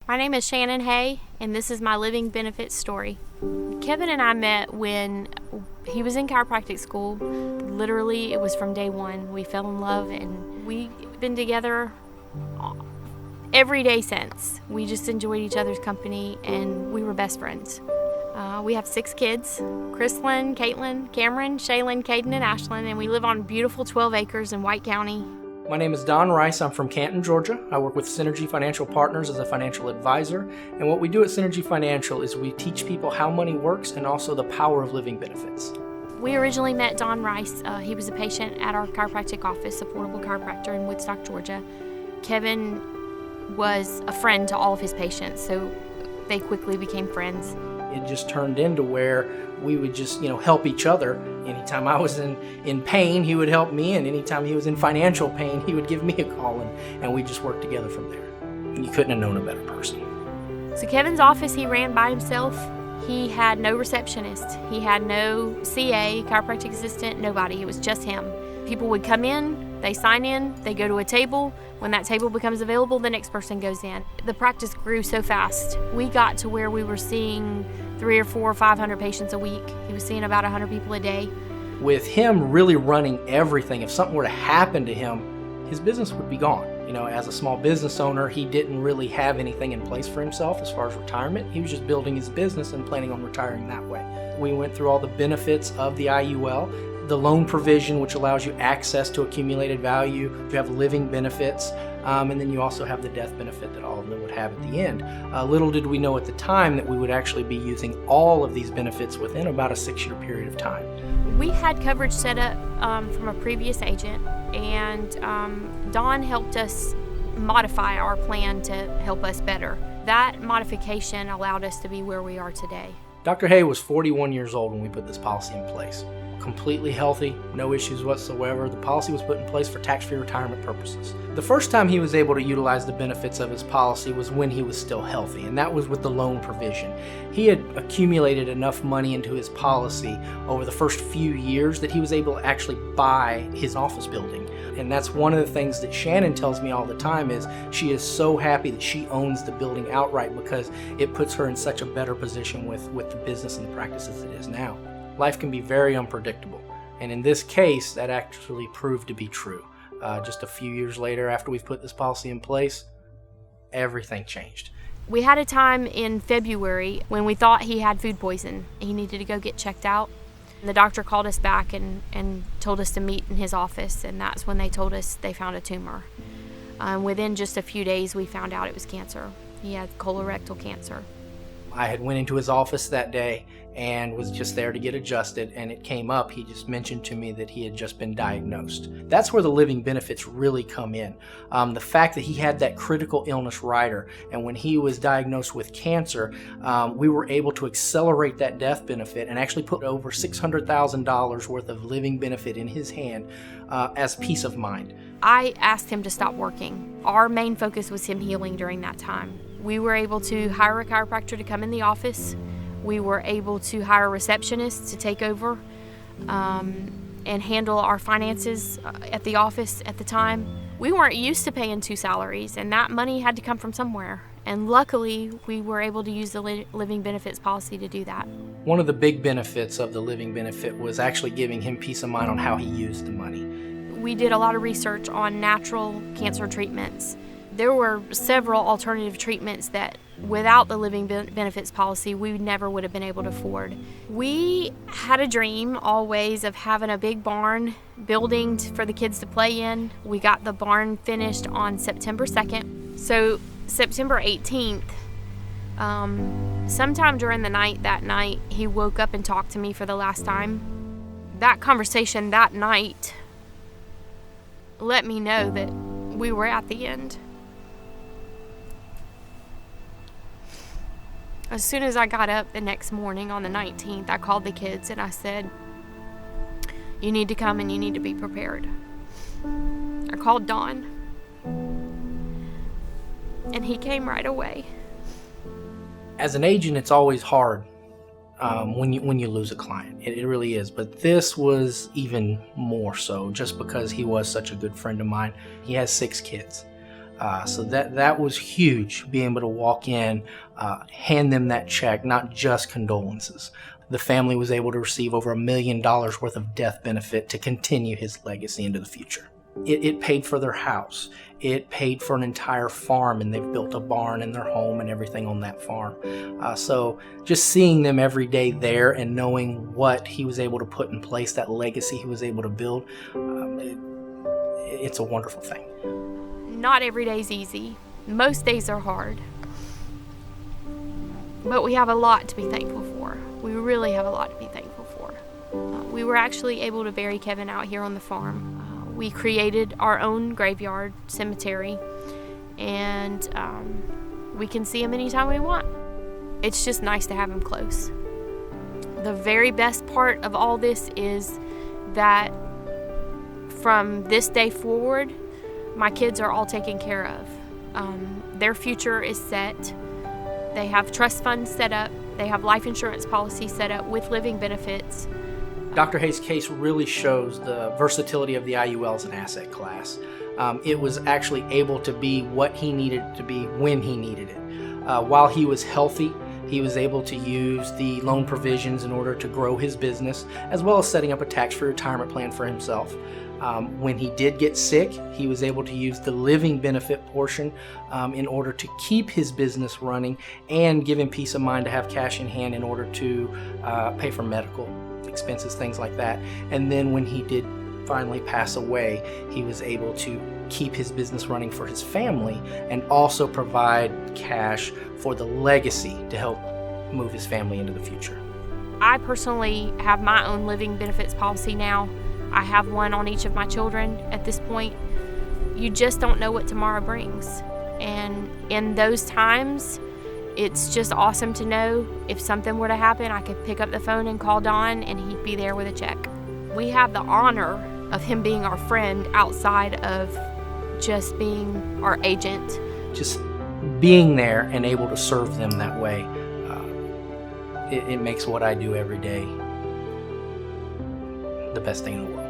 My name is Shannon Hay, and this is my living benefits story. Kevin and I met when he was in chiropractic school. Literally, it was from day one. We fell in love, and we've been together every day since. We just enjoyed each other's company, and we were best friends. We have 6 kids: Chrislyn, Caitlin, Cameron, Shaylin, Caden, and Ashlyn, and we live on beautiful 12 acres in White County. My name is Don Rice. I'm from Canton, Georgia. I work with Synergy Financial Partners as a financial advisor. And what we do at Synergy Financial is we teach people how money works and also the power of living benefits. We originally met Don Rice. He was a patient at our chiropractic office, Affordable Chiropractor in Woodstock, Georgia. Kevin was a friend to all of his patients, so they quickly became friends. It just turned into where we would just, help each other. Anytime I was in pain, he would help me, and anytime he was in financial pain, he would give me a call, and we just worked together from there. You couldn't have known a better person. So Kevin's office he ran by himself. He had no receptionist. He had no CA, chiropractic assistant, nobody. It was just him. People would come in, they sign in, they go to a table. When that table becomes available, the next person goes in. The practice grew so fast. We got to where we were seeing 300 or 400 or 500 patients a week. He was seeing about 100 people a day. With him really running everything, if something were to happen to him, his business would be gone. As a small business owner, he didn't really have anything in place for himself as far as retirement. He was just building his business and planning on retiring that way. We went through all the benefits of the IUL, the loan provision, which allows you access to accumulated value. You have living benefits, and then you also have the death benefit that all of them would have at the end. Little did we know at the time that we would actually be using all of these benefits within about a 6-year period of time. We had coverage set up from a previous agent, and Don helped us modify our plan to help us better. That modification allowed us to be where we are today. Dr. Hay was 41 years old when we put this policy in place. Completely healthy, no issues whatsoever. The policy was put in place for tax-free retirement purposes. The first time he was able to utilize the benefits of his policy was when he was still healthy, and that was with the loan provision. He had accumulated enough money into his policy over the first few years that he was able to actually buy his office building. And that's one of the things that Shannon tells me all the time is she is so happy that she owns the building outright because it puts her in such a better position with the business and the practices it is now. Life can be very unpredictable, and in this case, that actually proved to be true. Just a few years later, after we've put this policy in place, everything changed. We had a time in February when we thought he had food poison. He needed to go get checked out. The doctor called us back and told us to meet in his office, and that's when they told us they found a tumor. Within just a few days, we found out it was cancer. He had colorectal cancer. I had went into his office that day and was just there to get adjusted, and it came up. He just mentioned to me that he had just been diagnosed. That's where the living benefits really come in. The fact that he had that critical illness rider, and when he was diagnosed with cancer, we were able to accelerate that death benefit and actually put over $600,000 worth of living benefit in his hand as peace of mind. I asked him to stop working. Our main focus was him healing during that time. We were able to hire a chiropractor to come in the office. We were able to hire a receptionist to take over and handle our finances at the office at the time. We weren't used to paying 2 salaries, and that money had to come from somewhere. And luckily, we were able to use the living benefits policy to do that. One of the big benefits of the living benefit was actually giving him peace of mind on how he used the money. We did a lot of research on natural cancer treatments. There were several alternative treatments that without the living benefits policy, we never would have been able to afford. We had a dream always of having a big barn building for the kids to play in. We got the barn finished on September 2nd. So September 18th, sometime during the night that night, he woke up and talked to me for the last time. That conversation that night let me know that we were at the end. As soon as I got up the next morning on the 19th, I called the kids and I said, "You need to come and you need to be prepared." I called Don, and he came right away. As an agent, it's always hard when you lose a client. It really is. But this was even more so just because he was such a good friend of mine. He has 6 kids. So that was huge, being able to walk in, hand them that check, not just condolences. The family was able to receive over $1 million worth of death benefit to continue his legacy into the future. It paid for their house. It paid for an entire farm, and they've built a barn in their home and everything on that farm. So just seeing them every day there and knowing what he was able to put in place, that legacy he was able to build, it's a wonderful thing. Not every day's easy. Most days are hard. But we have a lot to be thankful for. We really have a lot to be thankful for. We were actually able to bury Kevin out here on the farm. We created our own graveyard cemetery, and we can see him anytime we want. It's just nice to have him close. The very best part of all this is that from this day forward, my kids are all taken care of. Their future is set. They have trust funds set up. They have life insurance policies set up with living benefits. Dr. Hayes' case really shows the versatility of the IUL as an asset class. It was actually able to be what he needed it to be when he needed it. While he was healthy, he was able to use the loan provisions in order to grow his business, as well as setting up a tax-free retirement plan for himself. When he did get sick, he was able to use the living benefit portion in order to keep his business running and give him peace of mind to have cash in hand in order to pay for medical expenses, things like that. And then when he did finally pass away, he was able to keep his business running for his family and also provide cash for the legacy to help move his family into the future. I personally have my own living benefits policy now. I have one on each of my children at this point. You just don't know what tomorrow brings. And in those times, it's just awesome to know if something were to happen, I could pick up the phone and call Don and he'd be there with a check. We have the honor of him being our friend outside of just being our agent. Just being there and able to serve them that way, it makes what I do every day the best thing in the world.